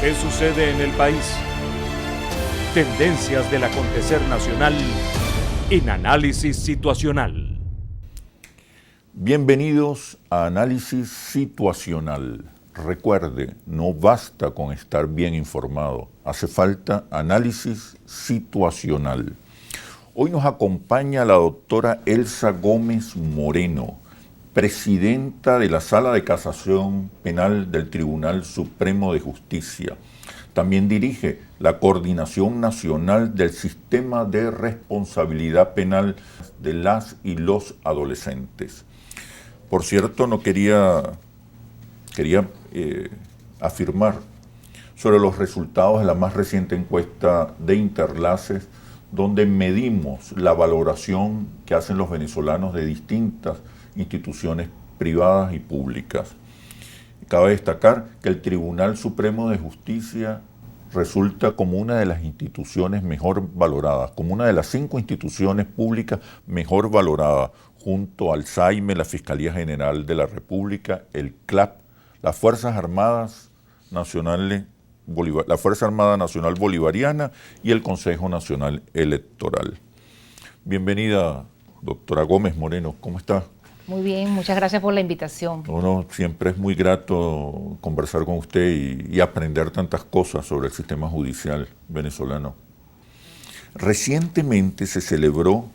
¿Qué sucede en el país? Tendencias del acontecer nacional en Análisis Situacional. Bienvenidos a Análisis Situacional. Recuerde, no basta con estar bien informado, hace falta análisis situacional. Hoy nos acompaña la doctora Elsa Gómez Moreno, presidenta de la Sala de Casación Penal del Tribunal Supremo de Justicia. También dirige la Coordinación Nacional del Sistema de Responsabilidad Penal de las y los Adolescentes. Por cierto, quería afirmar sobre los resultados de la más reciente encuesta de Interlaces, donde medimos la valoración que hacen los venezolanos de distintas instituciones privadas y públicas. Cabe destacar que el Tribunal Supremo de Justicia resulta como una de las instituciones mejor valoradas, como una de las 5 instituciones públicas mejor valoradas, junto al SAIME, la Fiscalía General de la República, el CLAP, las Fuerzas Armadas Nacionales, la Fuerza Armada Nacional Bolivariana y el Consejo Nacional Electoral. Bienvenida, doctora Gómez Moreno, ¿cómo está? Muy bien, muchas gracias por la invitación. Bueno, siempre es muy grato conversar con usted y aprender tantas cosas sobre el sistema judicial venezolano. Recientemente se celebró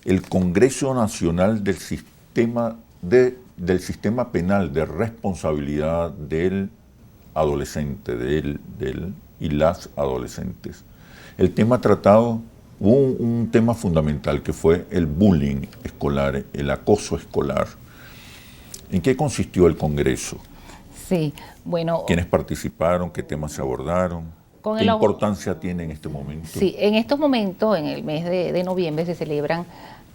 el Congreso Nacional del Sistema Penal de Responsabilidad del Adolescente, y las adolescentes. El tema tratado, hubo un tema fundamental que fue el bullying escolar, el acoso escolar. ¿En qué consistió el Congreso? Sí, bueno. ¿Quiénes participaron? ¿Qué temas se abordaron? ¿Qué importancia tiene en este momento? Sí, en estos momentos, en el mes de noviembre, se celebran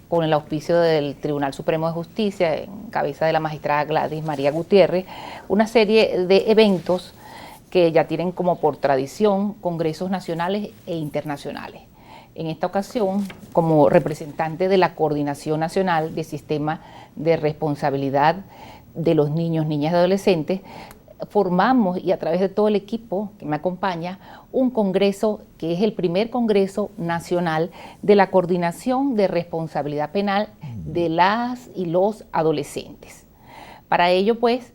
con el auspicio del Tribunal Supremo de Justicia, en cabeza de la magistrada Gladys María Gutiérrez, una serie de eventos que ya tienen como por tradición congresos nacionales e internacionales. En esta ocasión, como representante de la Coordinación Nacional del Sistema de Responsabilidad de los Niños, Niñas y Adolescentes, formamos, y a través de todo el equipo que me acompaña, un congreso que es el primer congreso nacional de la Coordinación de Responsabilidad Penal de las y los adolescentes. Para ello, pues,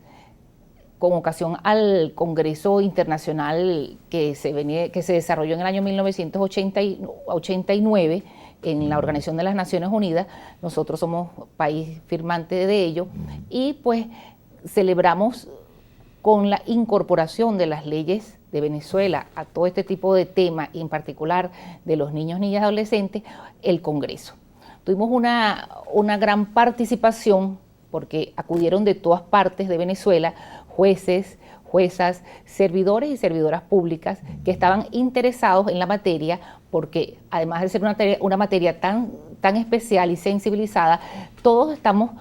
con ocasión al Congreso Internacional que se desarrolló en el año 1989 en la Organización de las Naciones Unidas, nosotros somos país firmante de ello, y pues celebramos con la incorporación de las leyes de Venezuela a todo este tipo de temas, y en particular de los niños, niñas y adolescentes, el Congreso. Tuvimos una gran participación porque acudieron de todas partes de Venezuela jueces, juezas, servidores y servidoras públicas que estaban interesados en la materia, porque además de ser una materia tan especial y sensibilizada, todos estamos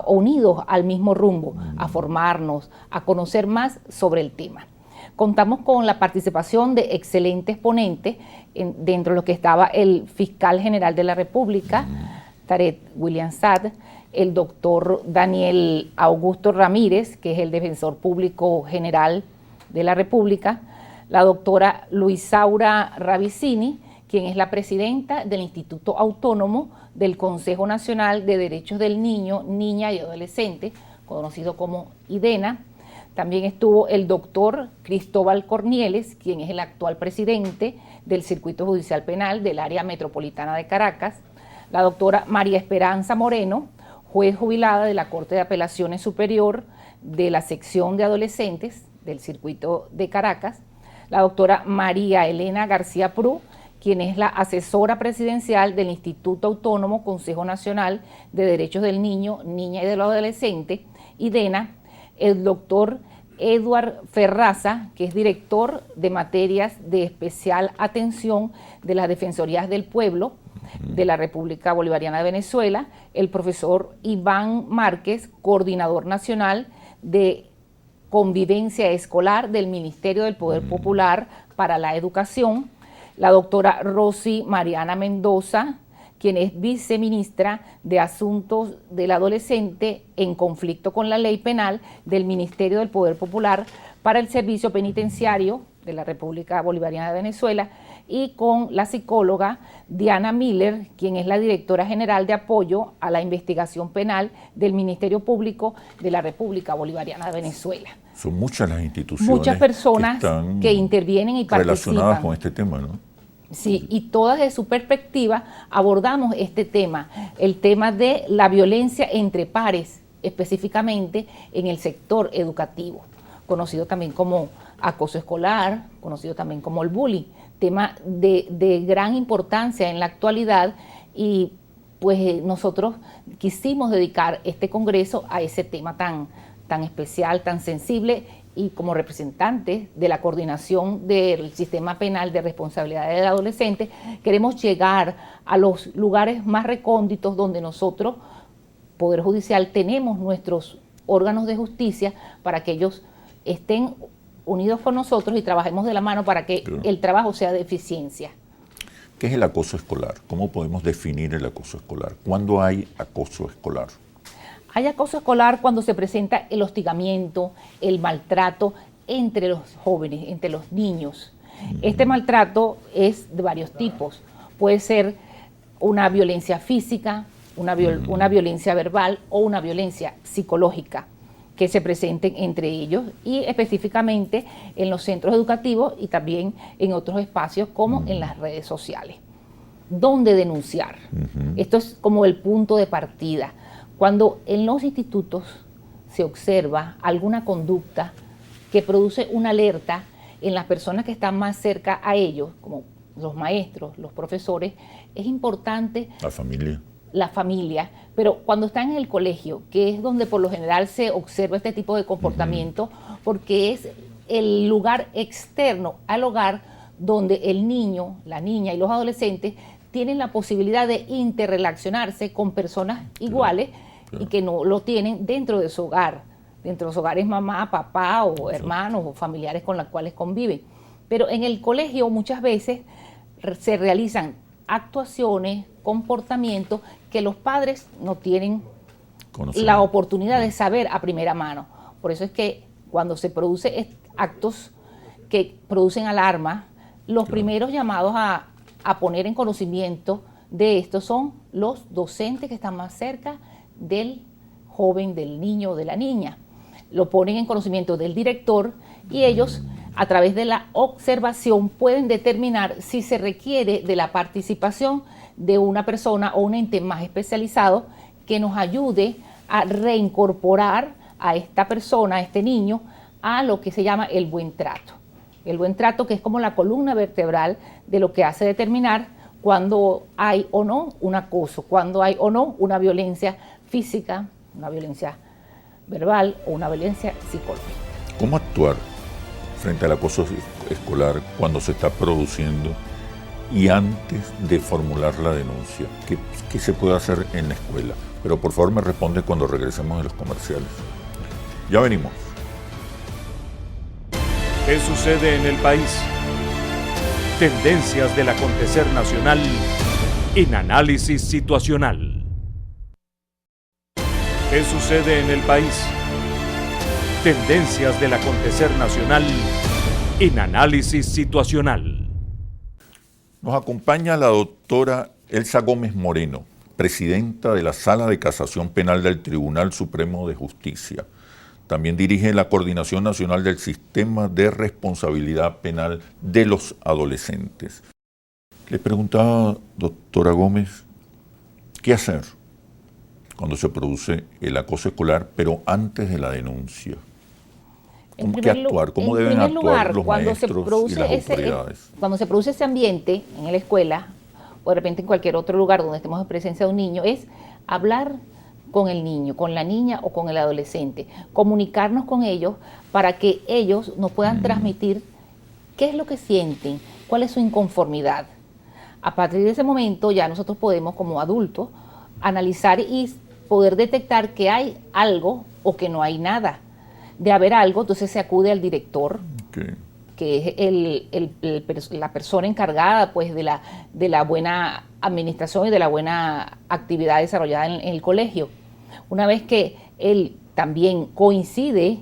unidos al mismo rumbo, a formarnos, a conocer más sobre el tema. Contamos con la participación de excelentes ponentes, dentro de lo que estaba el fiscal general de la República, Tarek William Saad, el doctor Daniel Augusto Ramírez, que es el defensor público general de la República, la doctora Luisaura Ravicini, quien es la presidenta del Instituto Autónomo del Consejo Nacional de Derechos del Niño, Niña y Adolescente, conocido como IDENA. También estuvo el doctor Cristóbal Cornieles, quien es el actual presidente del Circuito Judicial Penal del Área Metropolitana de Caracas, la doctora María Esperanza Moreno, juez jubilada de la Corte de Apelaciones Superior de la sección de adolescentes del Circuito de Caracas, la doctora María Elena García Prú, quien es la asesora presidencial del Instituto Autónomo Consejo Nacional de Derechos del Niño, Niña y del Adolescente, IDENA, el doctor Eduard Ferraza, que es director de materias de especial atención de las Defensorías del Pueblo de la República Bolivariana de Venezuela, el profesor Iván Márquez, coordinador nacional de convivencia escolar del Ministerio del Poder Popular para la Educación, la doctora Rosy Mariana Mendoza, quien es viceministra de Asuntos del Adolescente en conflicto con la ley penal del Ministerio del Poder Popular para el Servicio Penitenciario de la República Bolivariana de Venezuela, y con la psicóloga Diana Miller, quien es la directora general de apoyo a la investigación penal del Ministerio Público de la República Bolivariana de Venezuela. Son muchas las instituciones, muchas personas que intervienen y participan relacionadas con este tema, ¿no? Sí, y todas de su perspectiva abordamos este tema, el tema de la violencia entre pares, específicamente en el sector educativo, conocido también como acoso escolar, conocido también como el bullying, tema de gran importancia en la actualidad, y pues nosotros quisimos dedicar este congreso a ese tema tan especial, tan sensible, y como representantes de la coordinación del sistema penal de responsabilidad del adolescente, queremos llegar a los lugares más recónditos donde nosotros, Poder Judicial, tenemos nuestros órganos de justicia para que ellos estén unidos con nosotros y trabajemos de la mano para que el trabajo sea de eficiencia. ¿Qué es el acoso escolar? ¿Cómo podemos definir el acoso escolar? ¿Cuándo hay acoso escolar? Hay acoso escolar cuando se presenta el hostigamiento, el maltrato entre los jóvenes, entre los niños. Este maltrato es de varios tipos. Puede ser una violencia física, una violencia verbal o una violencia psicológica que se presenten entre ellos, y específicamente en los centros educativos y también en otros espacios como en las redes sociales. ¿Dónde denunciar? Esto es como el punto de partida. Cuando en los institutos se observa alguna conducta que produce una alerta en las personas que están más cerca a ellos, como los maestros, los profesores, es importante la familia, pero cuando están en el colegio, que es donde por lo general se observa este tipo de comportamiento, porque es el lugar externo al hogar donde el niño, la niña y los adolescentes tienen la posibilidad de interrelacionarse con personas iguales y que no lo tienen dentro de su hogar. Dentro de los hogares mamá, papá o hermanos o familiares con los cuales conviven. Pero en el colegio muchas veces se realizan actuaciones, comportamientos que los padres no tienen la oportunidad de saber a primera mano. Por eso es que cuando se producen actos que producen alarma, los primeros llamados a poner en conocimiento de esto son los docentes que están más cerca del joven, del niño o de la niña. Lo ponen en conocimiento del director y ellos, a través de la observación, pueden determinar si se requiere de la participación de una persona o un ente más especializado que nos ayude a reincorporar a esta persona, a este niño, a lo que se llama el buen trato. El buen trato, que es como la columna vertebral de lo que hace determinar cuando hay o no un acoso, cuando hay o no una violencia física, una violencia verbal o una violencia psicológica. ¿Cómo actuar frente al acoso escolar cuando se está produciendo y antes de formular la denuncia? ¿Qué se puede hacer en la escuela? Pero por favor me responde cuando regresemos de los comerciales. Ya venimos. ¿Qué sucede en el país? Tendencias del acontecer nacional en análisis situacional. ¿Qué sucede en el país? Tendencias del acontecer nacional en análisis situacional. Nos acompaña la doctora Elsa Gómez Moreno, presidenta de la Sala de Casación Penal del Tribunal Supremo de Justicia. También dirige la Coordinación Nacional del Sistema de Responsabilidad Penal de los Adolescentes. Le preguntaba, doctora Gómez, ¿qué hacer cuando se produce el acoso escolar, pero antes de la denuncia? ¿Qué actuar? ¿Cómo deben actuar los maestros y las autoridades? Cuando se produce ese ambiente en la escuela, o de repente en cualquier otro lugar donde estemos en presencia de un niño, es hablar con el niño, con la niña o con el adolescente, comunicarnos con ellos para que ellos nos puedan transmitir qué es lo que sienten, cuál es su inconformidad. A partir de ese momento ya nosotros podemos, como adultos, analizar y poder detectar que hay algo o que no hay nada. De haber algo, entonces se acude al director, que es la persona encargada pues, de la buena administración y de la buena actividad desarrollada en el colegio. Una vez que él también coincide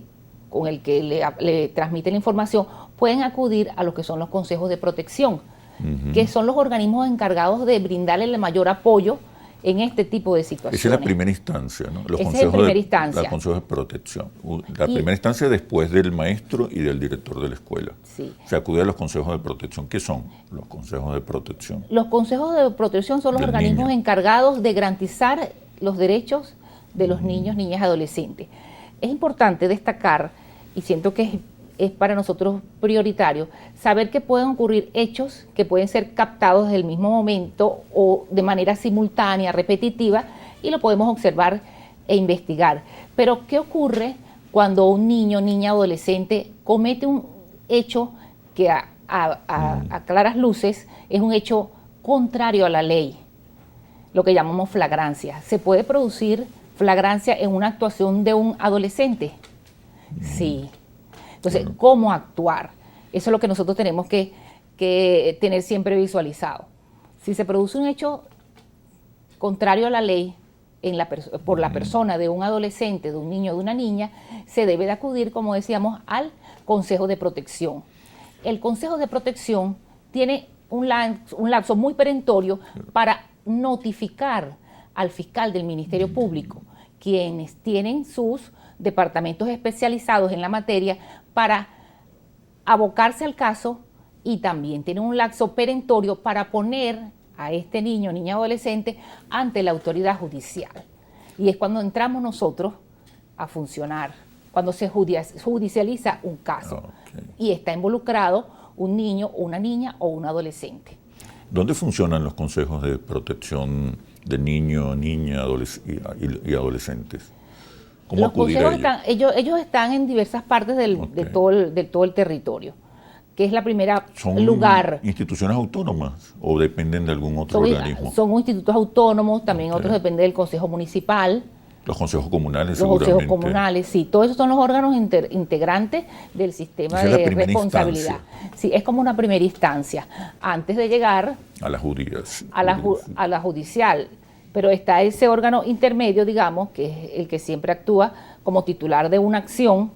con el que le transmite la información, pueden acudir a lo que son los consejos de protección, que son los organismos encargados de brindarle el mayor apoyo en este tipo de situaciones. Esa es la primera instancia, ¿no? Los Esa es la primera instancia. Los consejos de protección. La primera instancia después del maestro y del director de la escuela. Sí. Se acude a los consejos de protección. ¿Qué son los consejos de protección? Los consejos de protección son los organismos encargados de garantizar los derechos de los niños, niñas y adolescentes. Es importante destacar, y siento que es para nosotros prioritario, saber que pueden ocurrir hechos que pueden ser captados desde el mismo momento o de manera simultánea, repetitiva, y lo podemos observar e investigar. Pero, ¿qué ocurre cuando un niño, niña, adolescente comete un hecho que a claras luces es un hecho contrario a la ley? Lo que llamamos flagrancia. ¿Se puede producir flagrancia en una actuación de un adolescente? Sí. Entonces, ¿cómo actuar? Eso es lo que nosotros tenemos que tener siempre visualizado. Si se produce un hecho contrario a la ley por la persona de un adolescente, de un niño, de una niña, se debe de acudir, como decíamos, al Consejo de Protección. El Consejo de Protección tiene un lapso muy perentorio para notificar al fiscal del Ministerio Público, quienes tienen sus departamentos especializados en la materia, para abocarse al caso, y también tienen un lapso perentorio para poner a este niño, niña, adolescente ante la autoridad judicial. Y es cuando entramos nosotros a funcionar, cuando se judicializa un caso y está involucrado un niño, una niña o un adolescente. ¿Dónde funcionan los consejos de protección de niños, niñas y adolescentes? ¿Cómo acudir a ellos? Ellos están en diversas partes de todo el territorio, que es la primera lugar. ¿Son instituciones autónomas o dependen de algún otro organismo? Son institutos autónomos, también otros dependen del Consejo Municipal. Los consejos comunales, seguramente. Los consejos comunales, sí. Todos esos son los órganos integrantes del sistema de responsabilidad. Sí, es como una primera instancia, antes de llegar a la judicial. Pero está ese órgano intermedio, digamos, que es el que siempre actúa como titular de una acción,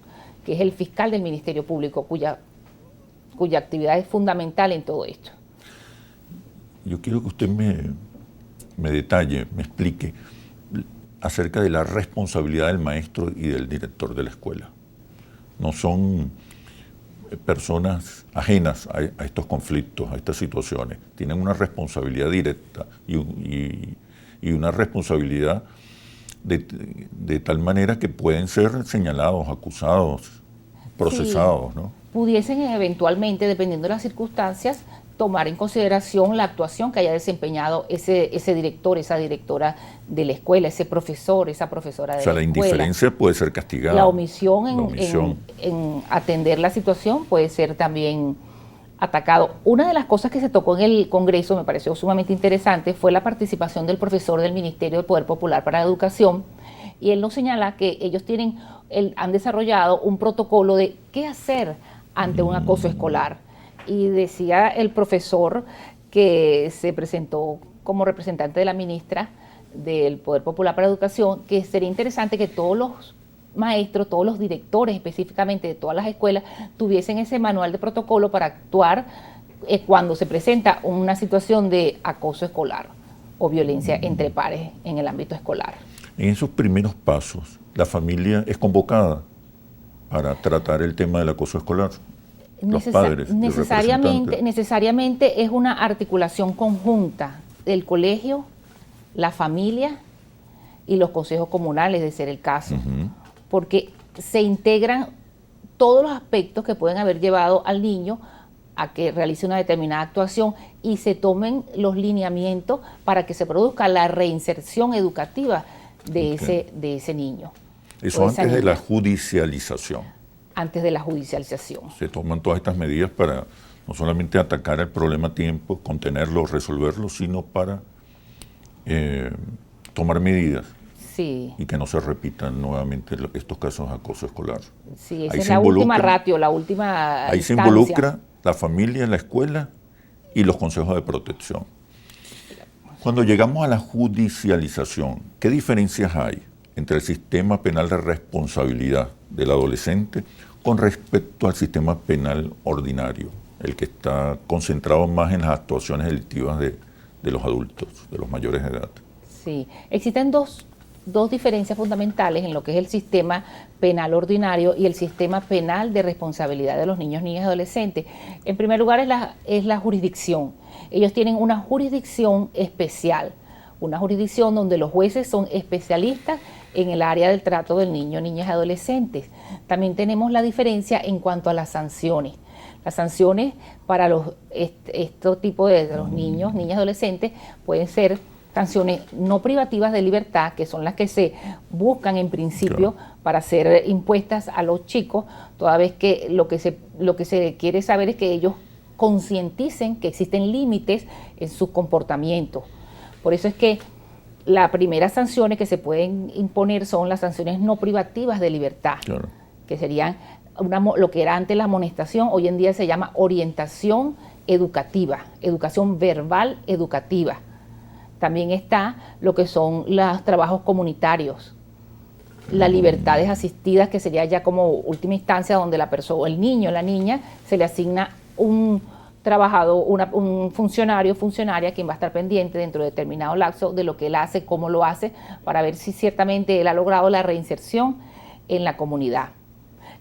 que es el fiscal del Ministerio Público, cuya actividad es fundamental en todo esto. Yo quiero que usted me detalle, me explique acerca de la responsabilidad del maestro y del director de la escuela. No son personas ajenas a estos conflictos, a estas situaciones. Tienen una responsabilidad directa y una responsabilidad de tal manera que pueden ser señalados, acusados, procesados, sí, ¿no? Pudiesen eventualmente, dependiendo de las circunstancias, tomar en consideración la actuación que haya desempeñado ese director, esa directora de la escuela, ese profesor, esa profesora de la escuela. O sea, la indiferencia puede ser castigada. La omisión en atender la situación puede ser también atacado. Una de las cosas que se tocó en el Congreso, me pareció sumamente interesante, fue la participación del profesor del Ministerio del Poder Popular para la Educación, y él nos señala que ellos han desarrollado un protocolo de qué hacer ante un acoso escolar. Y decía el profesor que se presentó como representante de la ministra del Poder Popular para la Educación, que sería interesante que todos los maestros, todos los directores específicamente de todas las escuelas, tuviesen ese manual de protocolo para actuar cuando se presenta una situación de acoso escolar o violencia entre pares en el ámbito escolar. En esos primeros pasos, ¿la familia es convocada para tratar el tema del acoso escolar? Los padres, necesariamente es una articulación conjunta del colegio, la familia y los consejos comunales, de ser el caso, porque se integran todos los aspectos que pueden haber llevado al niño a que realice una determinada actuación y se tomen los lineamientos para que se produzca la reinserción educativa de ese niño. Eso antes de la judicialización. Antes de la judicialización. Se toman todas estas medidas para no solamente atacar el problema a tiempo, contenerlo, resolverlo, sino para tomar medidas. Sí. Y que no se repitan nuevamente estos casos de acoso escolar. Sí, esa es la última ratio, la última Ahí instancia. Se involucra la familia, la escuela y los consejos de protección. Cuando llegamos a la judicialización, ¿qué diferencias hay entre el sistema penal de responsabilidad del adolescente Con respecto al sistema penal ordinario, el que está concentrado más en las actuaciones delictivas de los adultos, de los mayores de edad. Sí, existen dos diferencias fundamentales en lo que es el sistema penal ordinario y el sistema penal de responsabilidad de los niños, niñas y adolescentes. En primer lugar es la jurisdicción. Ellos tienen una jurisdicción especial, una jurisdicción donde los jueces son especialistas en el área del trato del niño, niñas y adolescentes. También tenemos la diferencia en cuanto a las sanciones. Las sanciones para estos tipos de los niños, niñas y adolescentes pueden ser sanciones no privativas de libertad, que son las que se buscan en principio para ser impuestas a los chicos, toda vez que lo que se quiere saber es que ellos concienticen que existen límites en sus comportamientos. Por eso es que las primeras sanciones que se pueden imponer son las sanciones no privativas de libertad, que serían lo que era antes la amonestación, hoy en día se llama orientación educativa, educación verbal educativa. También está lo que son los trabajos comunitarios, las libertades asistidas, que sería ya como última instancia donde la persona, el niño, la niña, se le asigna un trabajador, un funcionario, funcionaria, quien va a estar pendiente dentro de determinado lapso de lo que él hace, cómo lo hace, para ver si ciertamente él ha logrado la reinserción en la comunidad.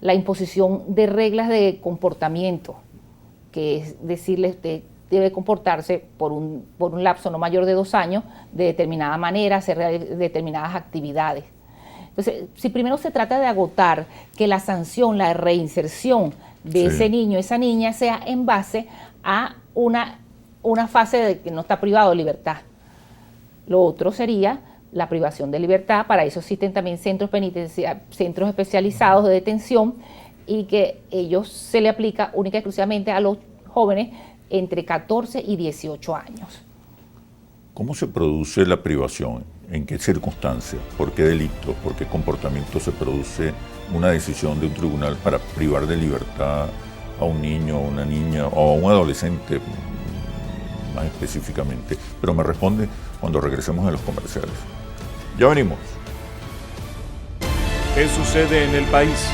La imposición de reglas de comportamiento, que es decirle usted debe comportarse por un lapso no mayor de 2 años de determinada manera, hacer determinadas actividades. Entonces, si primero se trata de agotar que la sanción, la reinserción de ese niño, esa niña, sea en base a una fase de que no está privado de libertad. Lo otro sería la privación de libertad. Para eso existen también centros penitenciarios, centros especializados de detención, y que ellos se le aplica única y exclusivamente a los jóvenes entre 14 y 18 años. ¿Cómo se produce la privación? ¿En qué circunstancias? ¿Por qué delitos? ¿Por qué comportamiento se produce una decisión de un tribunal para privar de libertad a un niño, a una niña o a un adolescente más específicamente? Pero me responde cuando regresemos a los comerciales. Ya venimos. ¿Qué sucede en el país?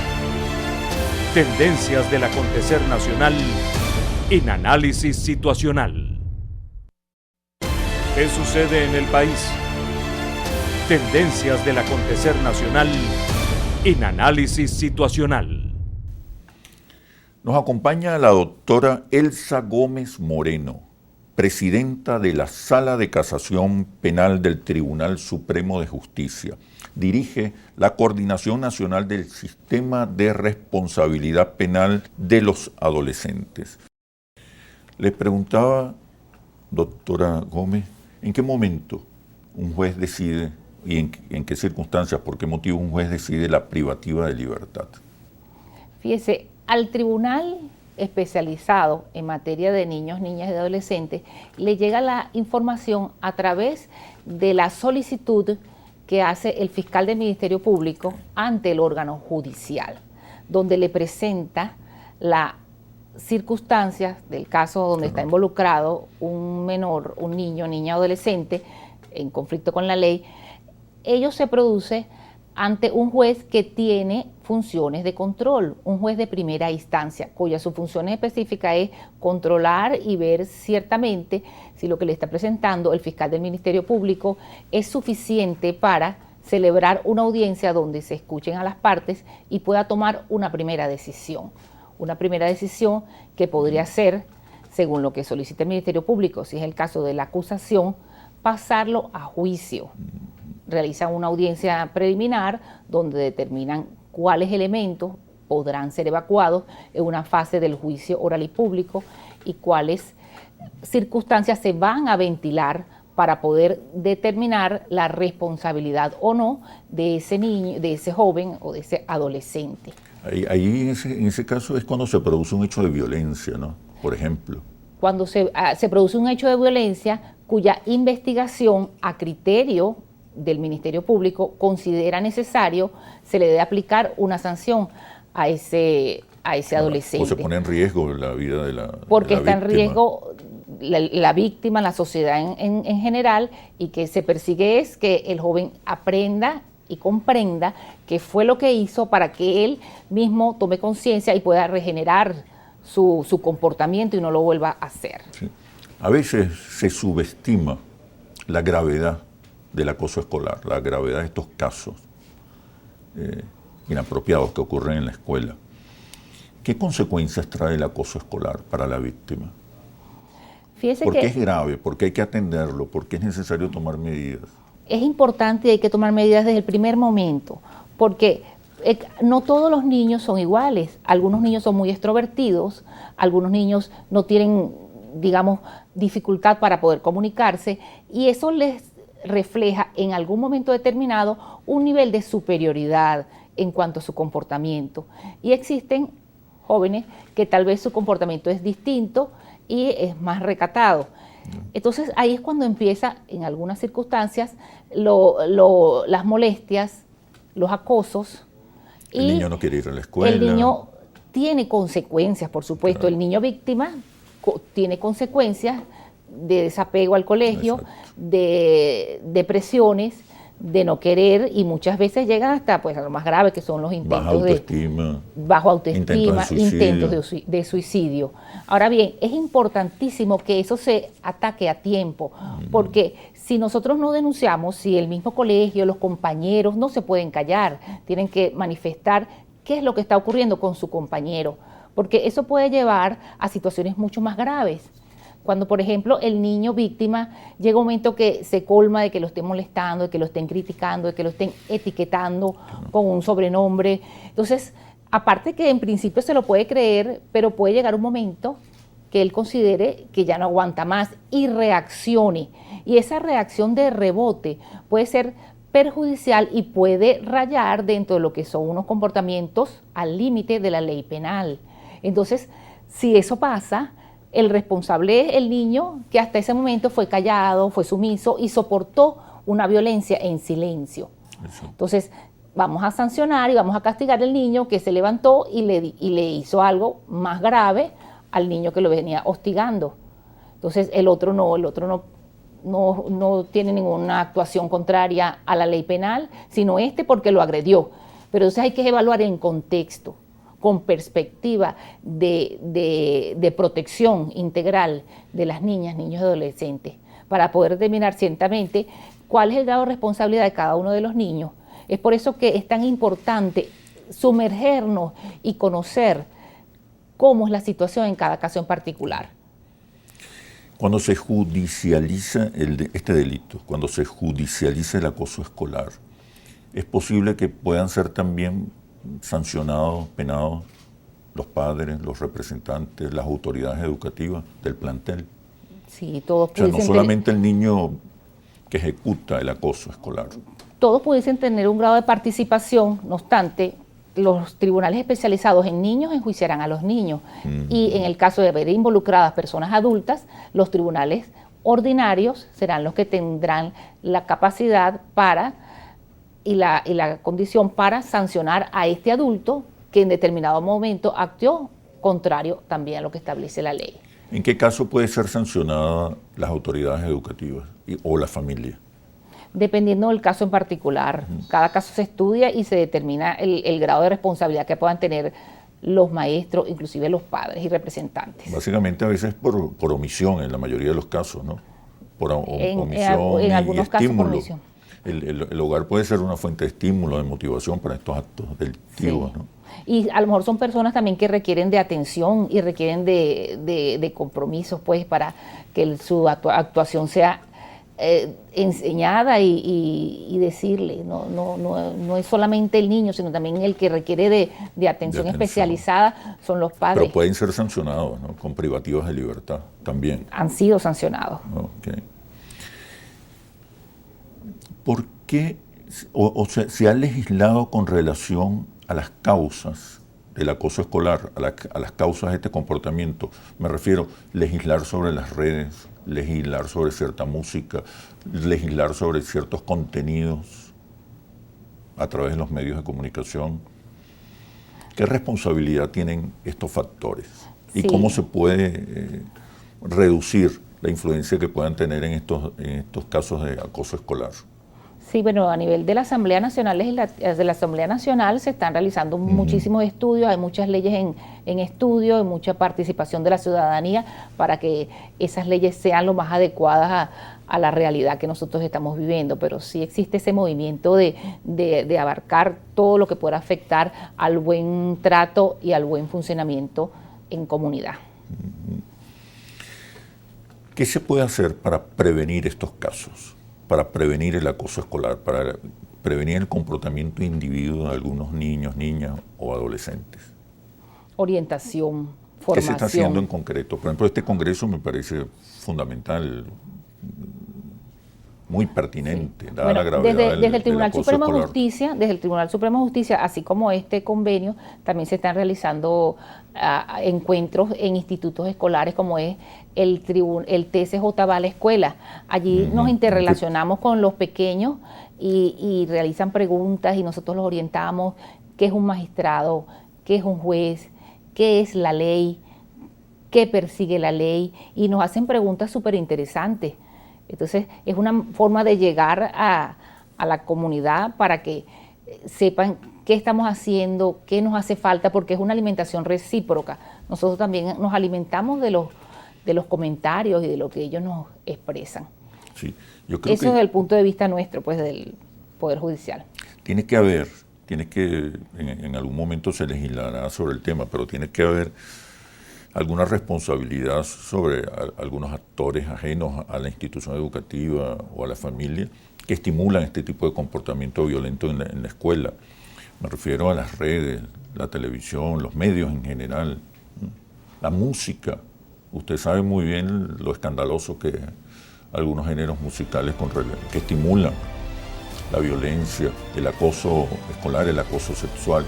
Tendencias del acontecer nacional en análisis situacional. ¿Qué sucede en el país? Tendencias del acontecer nacional en análisis situacional. Nos acompaña la doctora Elsa Gómez Moreno, presidenta de la Sala de Casación Penal del Tribunal Supremo de Justicia. Dirige la Coordinación Nacional del Sistema de Responsabilidad Penal de los Adolescentes. Les preguntaba, doctora Gómez, ¿en qué momento un juez decide y en qué circunstancias, por qué motivo un juez decide la privativa de libertad? Fíjese, al tribunal especializado en materia de niños, niñas y adolescentes le llega la información a través de la solicitud que hace el fiscal del Ministerio Público ante el órgano judicial, donde le presenta las circunstancias del caso donde está involucrado un menor, un niño, niña, adolescente en conflicto con la ley. Ello se produce ante un juez que tiene funciones de control, un juez de primera instancia, cuya su función específica es controlar y ver ciertamente si lo que le está presentando el fiscal del Ministerio Público es suficiente para celebrar una audiencia donde se escuchen a las partes y pueda tomar una primera decisión. Una primera decisión que podría ser, según lo que solicita el Ministerio Público, si es el caso de la acusación, pasarlo a juicio. Realizan una audiencia preliminar donde determinan cuáles elementos podrán ser evacuados en una fase del juicio oral y público y cuáles circunstancias se van a ventilar para poder determinar la responsabilidad o no de ese niño, de ese joven o de ese adolescente. Ahí en ese caso es cuando se produce un hecho de violencia, ¿no? Por ejemplo. Cuando se produce un hecho de violencia cuya investigación a criterio del Ministerio Público considera necesario, se le debe aplicar una sanción a ese adolescente. O se pone en riesgo la vida de la Porque de la está en víctima. riesgo la víctima, la sociedad en general, y que se persigue es que el joven aprenda y comprenda qué fue lo que hizo para que él mismo tome conciencia y pueda regenerar su comportamiento y no lo vuelva a hacer. Sí. A veces se subestima la gravedad del acoso escolar, la gravedad de estos casos inapropiados que ocurren en la escuela. ¿Qué consecuencias trae el acoso escolar para la víctima? Fíjese ¿Por qué que es grave? ¿Por qué hay que atenderlo? ¿Por qué es necesario tomar medidas? es importante y hay que tomar medidas desde el primer momento, porque no todos los niños son iguales. Algunos niños son muy extrovertidos, algunos niños no tienen, digamos, dificultad para poder comunicarse, y eso les refleja en algún momento determinado un nivel de superioridad en cuanto a su comportamiento. Y existen jóvenes que tal vez su comportamiento es distinto y es más recatado. Entonces ahí es cuando empieza, en algunas circunstancias, las molestias, los acosos. El niño no quiere ir a la escuela. El niño tiene consecuencias, por supuesto. Claro. El niño víctima tiene consecuencias de desapego al colegio, de depresiones, de no querer, y muchas veces llegan hasta pues, a lo más grave, que son los intentos bajo autoestima, intentos de suicidio. Ahora bien, es importantísimo que eso se ataque a tiempo, porque si nosotros no denunciamos, si el mismo colegio, los compañeros no se pueden callar, tienen que manifestar qué es lo que está ocurriendo con su compañero, porque eso puede llevar a situaciones mucho más graves. Cuando, por ejemplo, el niño víctima llega un momento que se colma de que lo estén molestando, de que lo estén criticando, de que lo estén etiquetando con un sobrenombre. Entonces, aparte que en principio se lo puede creer, pero puede llegar un momento que él considere que ya no aguanta más y reaccione. Y esa reacción de rebote puede ser perjudicial y puede rayar dentro de lo que son unos comportamientos al límite de la ley penal. Entonces, si eso pasa, el responsable es el niño que hasta ese momento fue callado, fue sumiso y soportó una violencia en silencio. Eso. Entonces, vamos a sancionar y vamos a castigar al niño que se levantó y le hizo algo más grave al niño que lo venía hostigando. Entonces, el otro no tiene ninguna actuación contraria a la ley penal, sino porque lo agredió. Pero entonces hay que evaluar en contexto, con perspectiva de protección integral de las niñas, niños y adolescentes, para poder determinar ciertamente cuál es el grado de responsabilidad de cada uno de los niños. Es por eso que es tan importante sumergernos y conocer cómo es la situación en cada caso en particular. Cuando se judicializa este delito, cuando se judicializa el acoso escolar, es posible que puedan ser también sancionados, penados, los padres, los representantes, las autoridades educativas del plantel. Sí, todos O sea, no pudiesen solamente el niño que ejecuta el acoso escolar. todos pudiesen tener un grado de participación, no obstante, los tribunales especializados en niños enjuiciarán a los niños. Y en el caso de haber involucradas personas adultas, los tribunales ordinarios serán los que tendrán la capacidad y la condición para sancionar a este adulto que en determinado momento actuó contrario también a lo que establece la ley. ¿En qué caso puede ser sancionada las autoridades educativas o la familia? Dependiendo del caso en particular, cada caso se estudia y se determina el grado de responsabilidad que puedan tener los maestros, inclusive los padres y representantes. Básicamente a veces por omisión, en la mayoría de los casos, ¿no? Por omisión en algunos y casos por estímulo. omisión. El hogar puede ser una fuente de estímulo, de motivación para estos actos delictivos, Sí. ¿no? Y a lo mejor son personas también que requieren de atención y requieren de compromisos, pues, para que su actuación sea enseñada y decirle. No es solamente el niño, sino también el que requiere de atención especializada, son los padres. Pero pueden ser sancionados, ¿no? Con privativas de libertad también. Han sido sancionados. Okay. ¿Por qué se ha legislado con relación a las causas del acoso escolar, a las causas de este comportamiento? Me refiero a legislar sobre las redes, legislar sobre cierta música, legislar sobre ciertos contenidos a través de los medios de comunicación. ¿Qué responsabilidad tienen estos factores? ¿Y Sí. cómo se puede reducir la influencia que puedan tener en estos casos de acoso escolar? Sí, bueno, a nivel de la Asamblea Nacional, de la Asamblea Nacional se están realizando muchísimos estudios, hay muchas leyes en estudio, hay mucha participación de la ciudadanía para que esas leyes sean lo más adecuadas a la realidad que nosotros estamos viviendo, pero sí existe ese movimiento de abarcar todo lo que pueda afectar al buen trato y al buen funcionamiento en comunidad. ¿Qué se puede hacer para prevenir estos casos? Para prevenir el acoso escolar, para prevenir el comportamiento individuo de algunos niños, niñas o adolescentes. Orientación, formación. ¿Qué se está haciendo en concreto? Por ejemplo, este congreso me parece fundamental, muy pertinente, dada la gravedad desde el Tribunal Supremo de escolar. Justicia, desde el Tribunal Supremo de Justicia, así como este convenio, también se están realizando encuentros en institutos escolares como es el TCJ va a la escuela. Allí nos interrelacionamos con los pequeños y realizan preguntas y nosotros los orientamos qué es un magistrado, qué es un juez, qué es la ley, qué persigue la ley, y nos hacen preguntas súper interesantes. Entonces, es una forma de llegar a la comunidad para que sepan qué estamos haciendo, qué nos hace falta, porque es una alimentación recíproca. Nosotros también nos alimentamos de los comentarios y de lo que ellos nos expresan. Sí, yo creo Eso es el punto de vista nuestro, pues, del Poder Judicial. Tiene que en algún momento se legislará sobre el tema, pero tiene que haber alguna responsabilidad sobre algunos actores ajenos a la institución educativa o a la familia que estimulan este tipo de comportamiento violento en la escuela. Me refiero a las redes, la televisión, los medios en general, la música. Usted sabe muy bien lo escandaloso que algunos géneros musicales que estimulan la violencia, el acoso escolar, el acoso sexual.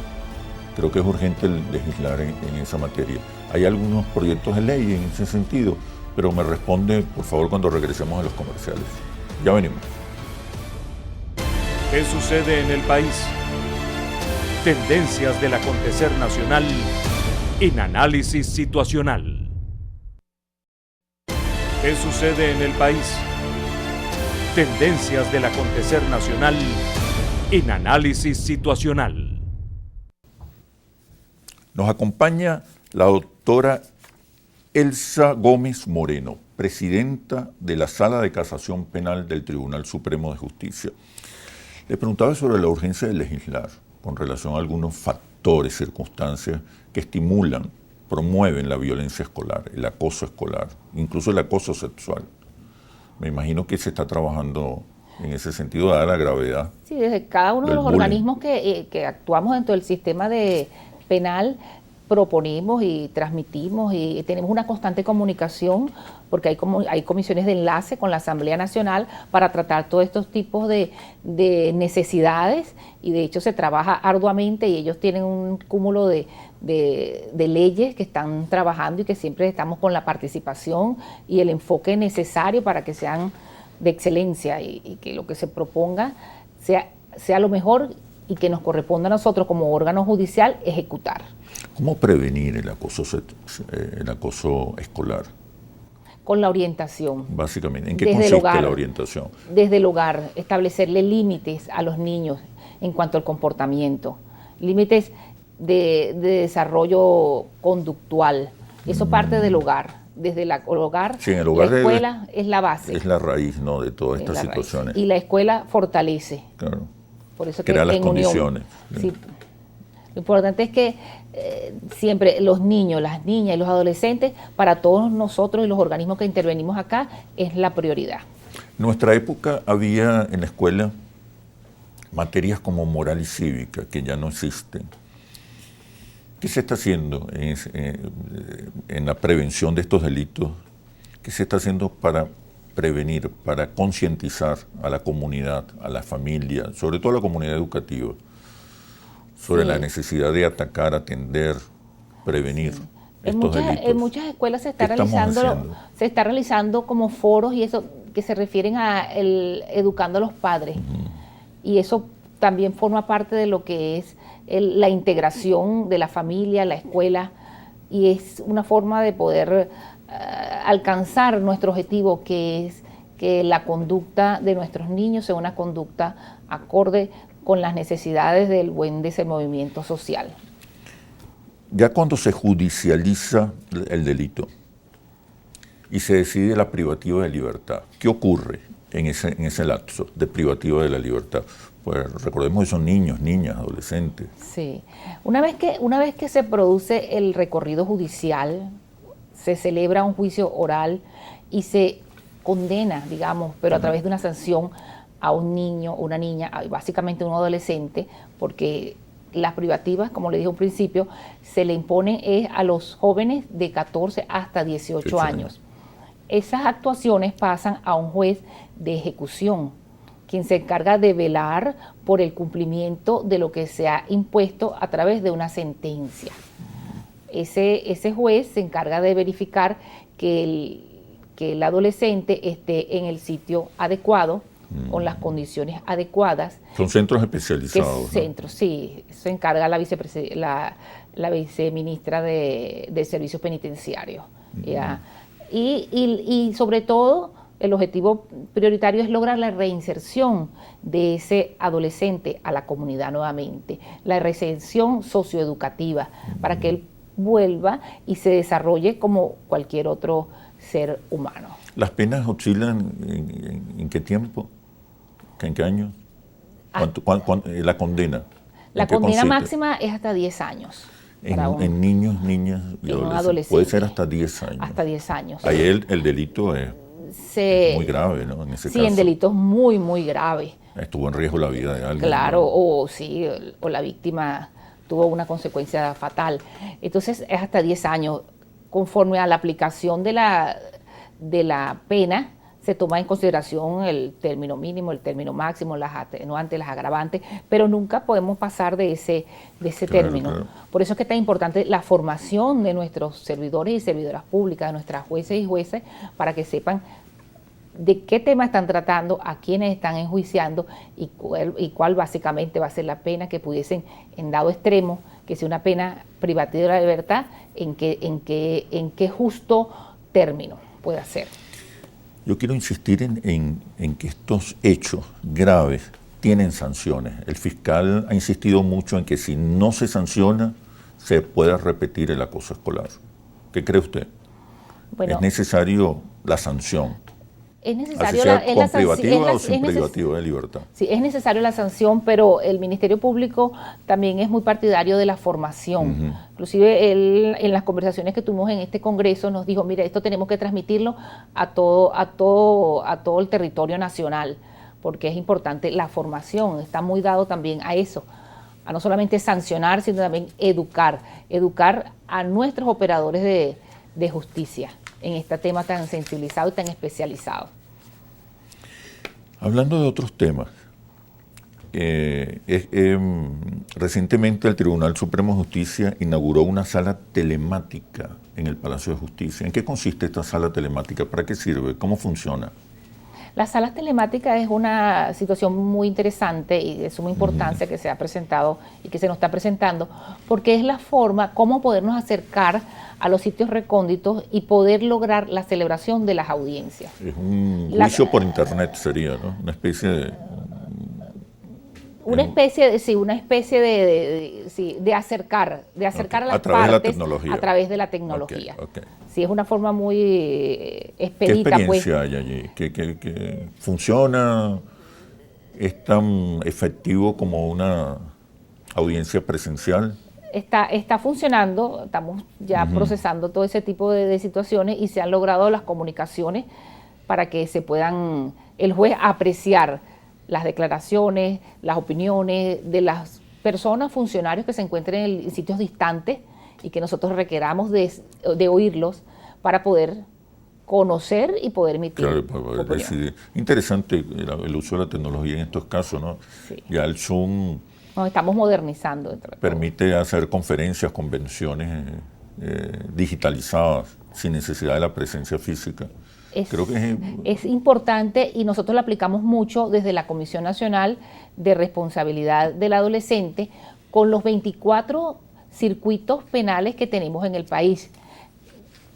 Creo que es urgente legislar en esa materia. Hay algunos proyectos de ley en ese sentido, pero me responde, por favor, cuando regresemos a los comerciales. Ya venimos. ¿Qué sucede en el país? Tendencias del acontecer nacional en Análisis Situacional. ¿Qué sucede en el país? Tendencias del acontecer nacional en Análisis Situacional. Nos acompaña la doctora Elsa Gómez Moreno, presidenta de la Sala de Casación Penal del Tribunal Supremo de Justicia. Le preguntaba sobre la urgencia de legislar con relación a algunos factores, circunstancias que estimulan, promueven la violencia escolar, el acoso escolar, incluso el acoso sexual. Me imagino que se está trabajando en ese sentido, dada la gravedad. Sí, desde cada uno de los organismos que actuamos dentro del sistema penal, proponemos y transmitimos y tenemos una constante comunicación porque hay comisiones de enlace con la Asamblea Nacional para tratar todos estos tipos de necesidades, y de hecho se trabaja arduamente y ellos tienen un cúmulo de leyes que están trabajando y que siempre estamos con la participación y el enfoque necesario para que sean de excelencia y que lo que se proponga sea lo mejor y que nos corresponda a nosotros como órgano judicial ejecutar. ¿Cómo prevenir el acoso escolar? Con la orientación. Básicamente, ¿en qué consiste la orientación? Desde el hogar, establecerle límites a los niños en cuanto al comportamiento, límites de desarrollo conductual. Eso parte del hogar. Desde el hogar, sí, en el hogar la escuela es la base. Es la raíz, ¿no?, de todas estas situaciones. Y la escuela fortalece. Claro. Por eso crea las condiciones. Sí. Lo importante es que siempre los niños, las niñas y los adolescentes, para todos nosotros y los organismos que intervenimos acá, es la prioridad. En nuestra época había en la escuela materias como moral y cívica, que ya no existen. ¿Qué se está haciendo en la prevención de estos delitos? ¿Qué se está haciendo para prevenir, para concientizar a la comunidad, a la familia, sobre todo a la comunidad educativa, sobre la necesidad de atacar, atender, prevenir estos delitos? En muchas escuelas se está realizando como foros y eso que se refieren a educando a los padres. Y eso también forma parte de lo que es la integración de la familia, la escuela, y es una forma de poder alcanzar nuestro objetivo, que es que la conducta de nuestros niños sea una conducta acorde con las necesidades del buen desenvolvimiento social. Ya cuando se judicializa el delito y se decide la privativa de libertad, ¿qué ocurre en ese lapso de privativa de la libertad? Pues recordemos que son niños, niñas, adolescentes. Sí. Una vez que se produce el recorrido judicial, se celebra un juicio oral y se condena, digamos, pero a través de una sanción a un niño, una niña, básicamente a un adolescente, porque las privativas, como le dije al principio, se le imponen a los jóvenes de 14 hasta 18 años. Esas actuaciones pasan a un juez de ejecución, quien se encarga de velar por el cumplimiento de lo que se ha impuesto a través de una sentencia. Ese juez se encarga de verificar que el adolescente esté en el sitio adecuado, con las condiciones adecuadas. Son centros especializados. Centros, ¿no? Sí, se encarga la viceministra de Servicios Penitenciarios. ¿Ya? Y sobre todo, el objetivo prioritario es lograr la reinserción de ese adolescente a la comunidad nuevamente, la reinserción socioeducativa, para que él vuelva y se desarrolle como cualquier otro ser humano. ¿Las penas oscilan en qué tiempo? ¿En qué años? ¿La condena? La condena máxima es hasta 10 años. En niños, niñas y adolescentes. Puede ser hasta 10 años. Hasta 10 años. Ahí el delito es muy grave, ¿no? En ese caso. Sí, en delitos muy, muy graves. Estuvo en riesgo la vida de alguien. Claro, ¿no? o la víctima tuvo una consecuencia fatal. Entonces es hasta 10 años. Conforme a la aplicación de la pena, se toma en consideración el término mínimo, el término máximo, las atenuantes, las agravantes, pero nunca podemos pasar de ese término. Claro. Por eso es que es tan importante la formación de nuestros servidores y servidoras públicas, de nuestras jueces y jueces, para que sepan de qué tema están tratando, a quiénes están enjuiciando y cuál básicamente va a ser la pena que pudiesen, en dado extremo, que sea una pena privativa de la libertad, en qué justo término pueda ser. Yo quiero insistir en que estos hechos graves tienen sanciones. El fiscal ha insistido mucho en que si no se sanciona, se puede repetir el acoso escolar. ¿Qué cree usted? Bueno, ¿es necesario la sanción? Es necesario con privativa o sin privativa de libertad. Sí, es necesario la sanción, pero el Ministerio Público también es muy partidario de la formación. Inclusive él, en las conversaciones que tuvimos en este congreso, nos dijo, mira, esto tenemos que transmitirlo a todo el territorio nacional, porque es importante la formación, está muy dado también a eso, a no solamente sancionar, sino también educar a nuestros operadores de justicia en este tema tan sensibilizado y tan especializado. Hablando de otros temas, recientemente el Tribunal Supremo de Justicia inauguró una sala telemática en el Palacio de Justicia. ¿En qué consiste esta sala telemática? ¿Para qué sirve? ¿Cómo funciona? Las salas telemáticas es una situación muy interesante y de suma importancia que se ha presentado y que se nos está presentando, porque es la forma como podernos acercar a los sitios recónditos y poder lograr la celebración de las audiencias. Es un juicio por internet sería, ¿no? Una especie de... Una especie de acercar a las partes a través de la tecnología. Okay. Sí, es una forma muy expedita. ¿Qué experiencia hay allí? ¿Que funciona? ¿Es tan efectivo como una audiencia presencial? Está funcionando, estamos ya procesando todo ese tipo de situaciones y se han logrado las comunicaciones para que se puedan, el juez apreciar las declaraciones, las opiniones de las personas, funcionarios que se encuentren en sitios distantes y que nosotros requeramos de oírlos para poder conocer y poder emitir. Claro, para poder decidir. Interesante el uso de la tecnología en estos casos, ¿no? Sí. Ya el Zoom... Nos estamos modernizando. Permite hacer conferencias, convenciones digitalizadas sin necesidad de la presencia física. Creo que es importante y nosotros lo aplicamos mucho desde la Comisión Nacional de Responsabilidad del Adolescente con los 24 circuitos penales que tenemos en el país.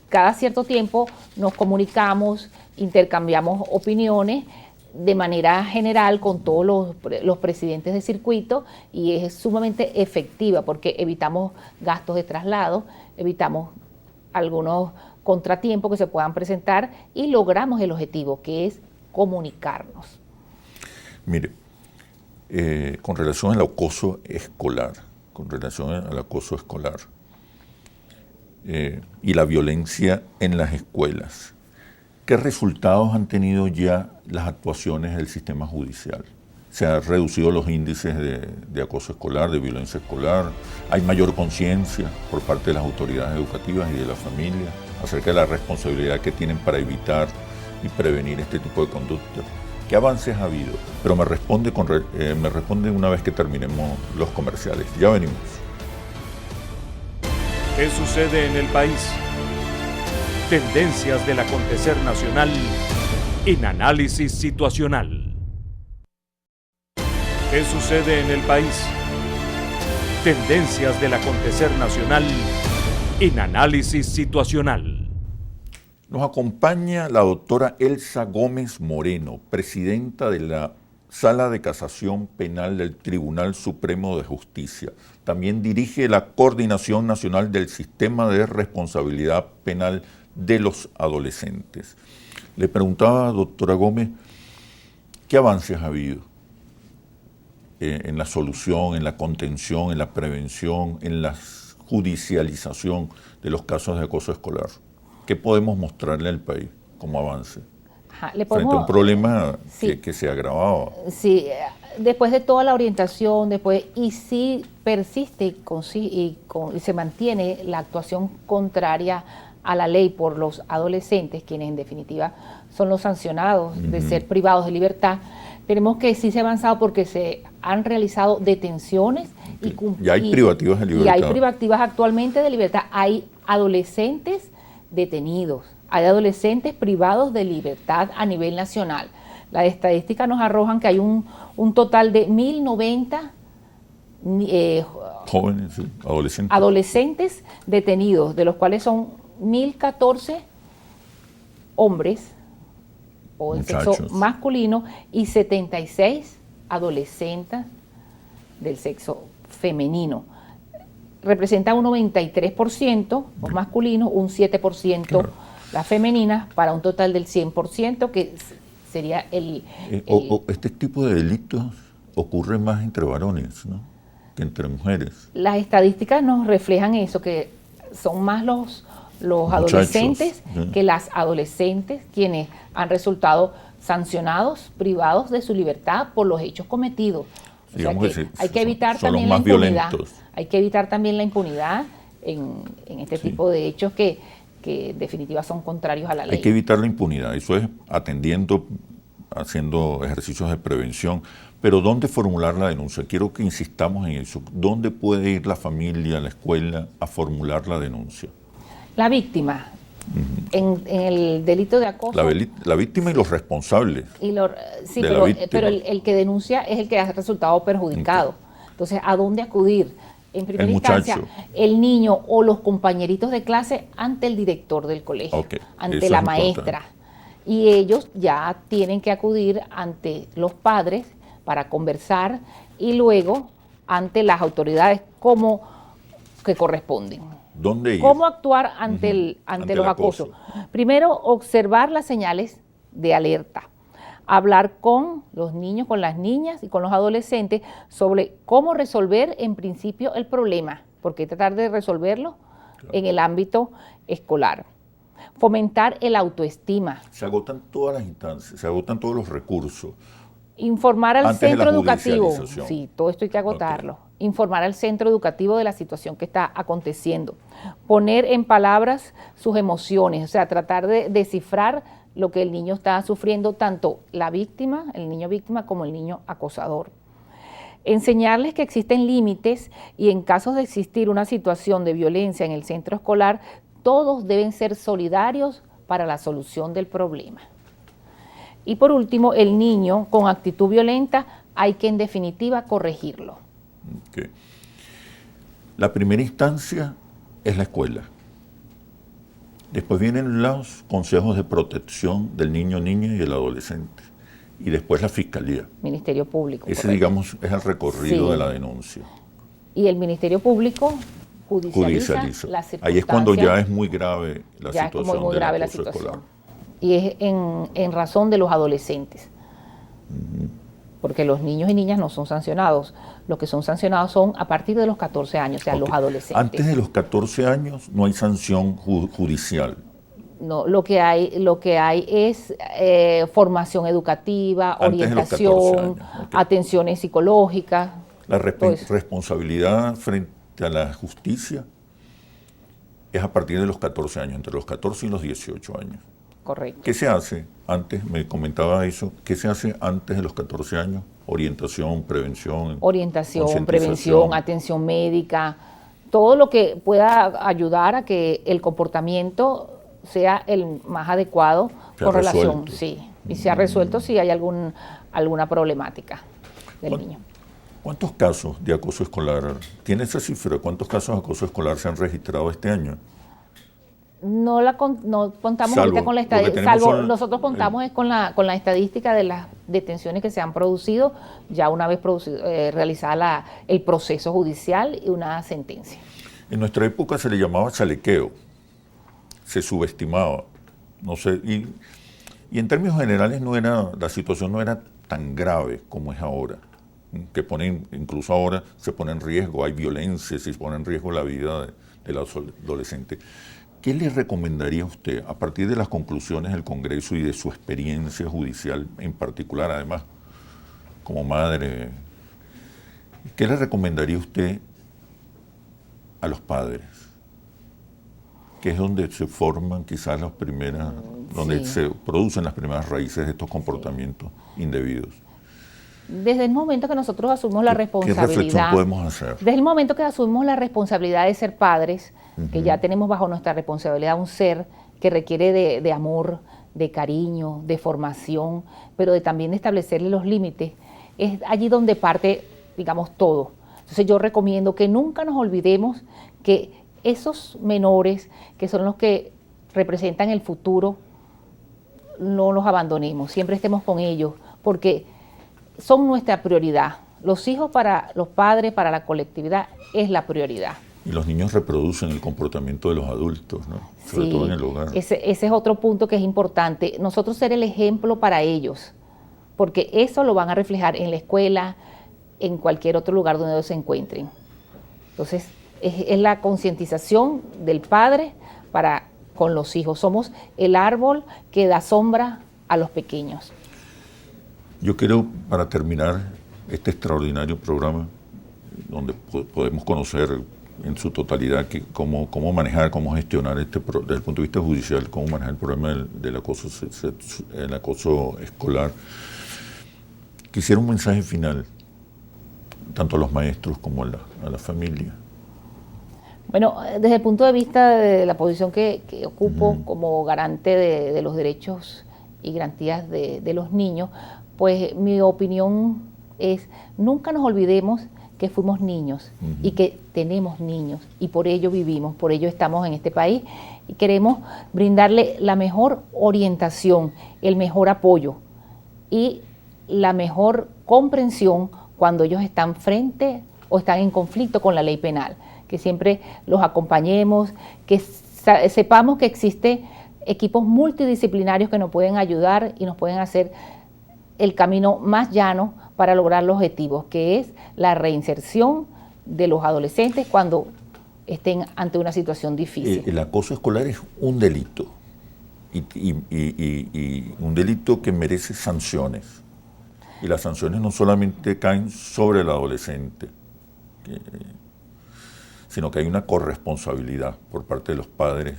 cada cierto tiempo nos comunicamos, intercambiamos opiniones de manera general con todos los presidentes de circuito, y es sumamente efectiva porque evitamos gastos de traslado, evitamos algunos contratiempos que se puedan presentar y logramos el objetivo, que es comunicarnos. Mire, con relación al acoso escolar, y la violencia en las escuelas, ¿qué resultados han tenido ya las actuaciones del sistema judicial? Se han reducido los índices de acoso escolar, de violencia escolar, hay mayor conciencia por parte de las autoridades educativas y de la familia acerca de la responsabilidad que tienen para evitar y prevenir este tipo de conductas. ¿Qué avances ha habido? Pero me responde una vez que terminemos los comerciales. Ya venimos. ¿Qué sucede en el país? Tendencias del acontecer nacional en análisis situacional. ¿Qué sucede en el país? Tendencias del acontecer nacional en análisis situacional. Nos acompaña la doctora Elsa Gómez Moreno, presidenta de la Sala de Casación Penal del Tribunal Supremo de Justicia. También dirige la Coordinación Nacional del Sistema de Responsabilidad Penal de los Adolescentes. Le preguntaba, doctora Gómez, ¿qué avances ha habido en la solución, en la contención, en la prevención, en la judicialización de los casos de acoso escolar? ¿Qué podemos mostrarle al país como avance? Frente a un problema que se agravaba. Sí, después de toda la orientación, y si persiste y se mantiene la actuación contraria a la ley por los adolescentes, quienes en definitiva son los sancionados de ser privados de libertad, tenemos que sí se ha avanzado porque se han realizado detenciones y hay privativas de libertad. Y hay privativas actualmente de libertad. Hay adolescentes detenidos, hay adolescentes privados de libertad a nivel nacional. Las estadísticas nos arrojan que hay un total de 1.090 jóvenes, sí, adolescentes detenidos, de los cuales son 1.014 hombres o del sexo masculino y 76 adolescentes del sexo femenino. Representa un 93% los masculinos, un 7% las femeninas, para un total del 100%, que sería este tipo de delitos ocurre más entre varones, ¿no?, que entre mujeres. Las estadísticas nos reflejan eso, que son más los adolescentes que las adolescentes quienes han resultado sancionados, privados de su libertad por los hechos cometidos. O sea que hay que evitar también la impunidad. Hay que evitar también la impunidad en este tipo de hechos que en definitiva son contrarios a la ley. Hay que evitar la impunidad, eso es haciendo ejercicios de prevención. Pero ¿dónde formular la denuncia? Quiero que insistamos en eso. ¿Dónde puede ir la familia, la escuela, a formular la denuncia? La víctima, en el delito de acoso. La víctima y los responsables. Pero el que denuncia es el que ha resultado perjudicado. Entonces, ¿a dónde acudir? En primera instancia, el niño o los compañeritos de clase ante el director del colegio, ante la maestra. Y ellos ya tienen que acudir ante los padres para conversar y luego ante las autoridades como que corresponden. ¿Dónde ir? ¿Cómo actuar ante los acosos? Primero, observar las señales de alerta. Hablar con los niños, con las niñas y con los adolescentes sobre cómo resolver en principio el problema, porque tratar de resolverlo en el ámbito escolar. Fomentar el autoestima. Se agotan todas las instancias, se agotan todos los recursos. Informar al centro educativo. Sí, todo esto hay que agotarlo. Informar al centro educativo de la situación que está aconteciendo. Poner en palabras sus emociones, o sea, tratar de descifrar lo que el niño está sufriendo, tanto la víctima, el niño víctima, como el niño acosador. Enseñarles que existen límites y en caso de existir una situación de violencia en el centro escolar, todos deben ser solidarios para la solución del problema. Y por último, el niño con actitud violenta hay que en definitiva corregirlo. Okay. La primera instancia es la escuela. Después vienen los consejos de protección del niño, niña y el adolescente. Y después la fiscalía. Ministerio Público. Ese, correcto. digamos, es el recorrido Sí. de la denuncia. Y el Ministerio Público judicializa. Las Ahí es cuando ya circunstancias. es muy grave la Ya es situación como muy del grave la acoso situación. escolar. Y es en razón de los adolescentes. Porque los niños y niñas no son sancionados. Los que son sancionados son a partir de los 14 años, o sea, los Ok. adolescentes. Antes de los 14 años no hay sanción judicial. No, lo que hay es formación educativa, Antes de los 14 orientación, años, ok. atenciones psicológicas. La todo eso. responsabilidad frente a la justicia es a partir de los 14 años, entre los 14 y los 18 años. Correcto. ¿Qué se hace antes? Me comentaba eso. ¿Qué se hace antes de los 14 años? Orientación, prevención. Orientación, concientización. prevención, atención médica, todo lo que pueda ayudar a que el comportamiento sea el más adecuado Se ha con relación, resuelto. sí, y se ha resuelto si hay alguna problemática del ¿Cuán- niño. ¿Cuántos casos de acoso escolar? ¿Tiene esa cifra? ¿Cuántos casos de acoso escolar se han registrado este año? No contamos Salvo, ahorita con la lo que estadística, tenemos salvo son nosotros contamos es con la estadística de las detenciones que se han producido ya una vez realizada el proceso judicial y una sentencia. En nuestra época se le llamaba chalequeo, se subestimaba, no sé, y en términos generales la situación no era tan grave como es ahora, que incluso ahora se pone en riesgo, hay violencia, se pone en riesgo la vida del adolescente. ¿Qué le recomendaría a usted, a partir de las conclusiones del Congreso y de su experiencia judicial en particular, además, como madre, qué le recomendaría usted a los padres? Que es donde se forman quizás las primeras, donde Sí. se producen las primeras raíces de estos comportamientos indebidos. Desde el momento que nosotros asumimos la ¿Qué reflexión responsabilidad, podemos hacer? desde el momento que asumimos la responsabilidad de ser padres, que ya tenemos bajo nuestra responsabilidad un ser que requiere de amor, de cariño, de formación, pero también de establecerle los límites, es allí donde parte, digamos, todo. Entonces yo recomiendo que nunca nos olvidemos que esos menores, que son los que representan el futuro, no los abandonemos, siempre estemos con ellos, porque son nuestra prioridad. Los hijos para los padres, para la colectividad, es la prioridad. Y los niños reproducen el comportamiento de los adultos, ¿no? Sobre todo en el hogar. Ese es otro punto que es importante. Nosotros ser el ejemplo para ellos, porque eso lo van a reflejar en la escuela, en cualquier otro lugar donde ellos se encuentren. Entonces, es la concientización del padre con los hijos. Somos el árbol que da sombra a los pequeños. Yo quiero, para terminar este extraordinario programa, donde podemos conocer en su totalidad cómo manejar, cómo gestionar desde el punto de vista judicial, cómo manejar el problema del acoso escolar. Quisiera un mensaje final, tanto a los maestros como a la familia. Bueno, desde el punto de vista de la posición que ocupo como garante de los derechos y garantías de los niños, pues mi opinión es, nunca nos olvidemos que fuimos niños y que tenemos niños y por ello vivimos, por ello estamos en este país y queremos brindarle la mejor orientación, el mejor apoyo y la mejor comprensión cuando ellos están frente o están en conflicto con la ley penal, que siempre los acompañemos, que sepamos que existen equipos multidisciplinarios que nos pueden ayudar y nos pueden hacer el camino más llano para lograr los objetivos, que es la reinserción de los adolescentes cuando estén ante una situación difícil. El acoso escolar es un delito y un delito que merece sanciones. Y las sanciones no solamente caen sobre el adolescente, sino que hay una corresponsabilidad por parte de los padres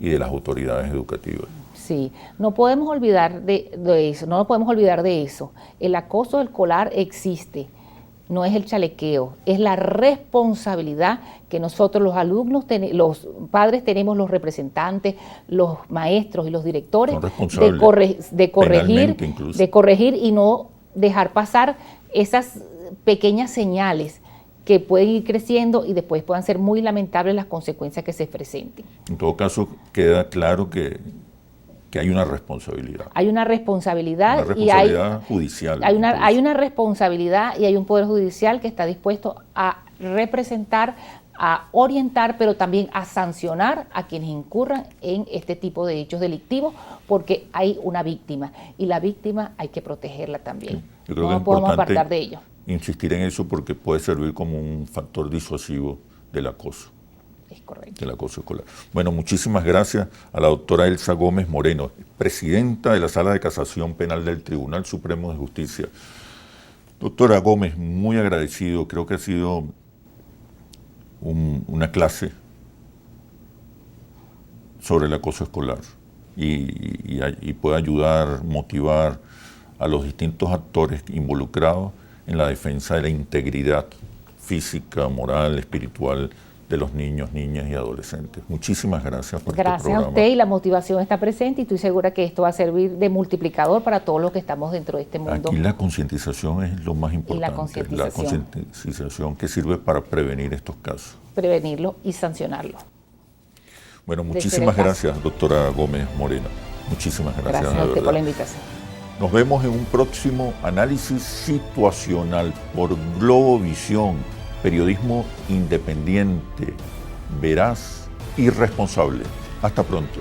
y de las autoridades educativas. Sí, no podemos olvidar de eso, no nos podemos olvidar de eso. El acoso escolar existe, no es el chalequeo, es la responsabilidad que nosotros los alumnos, los padres tenemos, los representantes, los maestros y los directores de corregir y no dejar pasar esas pequeñas señales que pueden ir creciendo y después puedan ser muy lamentables las consecuencias que se presenten. En todo caso, queda claro que hay una responsabilidad. Hay una responsabilidad, judicial. Hay una responsabilidad y hay un poder judicial que está dispuesto a representar, a orientar, pero también a sancionar a quienes incurran en este tipo de hechos delictivos, porque hay una víctima y la víctima hay que protegerla también. Yo creo no que podemos es importante apartar de ello. Insistir en eso porque puede servir como un factor disuasivo del acoso. Es correcto. Del acoso escolar. Bueno, muchísimas gracias a la doctora Elsa Gómez Moreno, presidenta de la Sala de Casación Penal del Tribunal Supremo de Justicia. Doctora Gómez, muy agradecido, creo que ha sido una clase sobre el acoso escolar y puede ayudar, motivar a los distintos actores involucrados en la defensa de la integridad física, moral, espiritual de los niños, niñas y adolescentes. Muchísimas gracias por este programa. Gracias a usted, y la motivación está presente y estoy segura que esto va a servir de multiplicador para todos los que estamos dentro de este mundo. Aquí la concientización es lo más importante. Y la concientización que sirve para prevenir estos casos. Prevenirlo y sancionarlo. Bueno, muchísimas gracias, doctora Gómez Moreno. Muchísimas gracias. Gracias a usted por la invitación. Nos vemos en un próximo análisis situacional por Globovisión, periodismo independiente, veraz y responsable. Hasta pronto.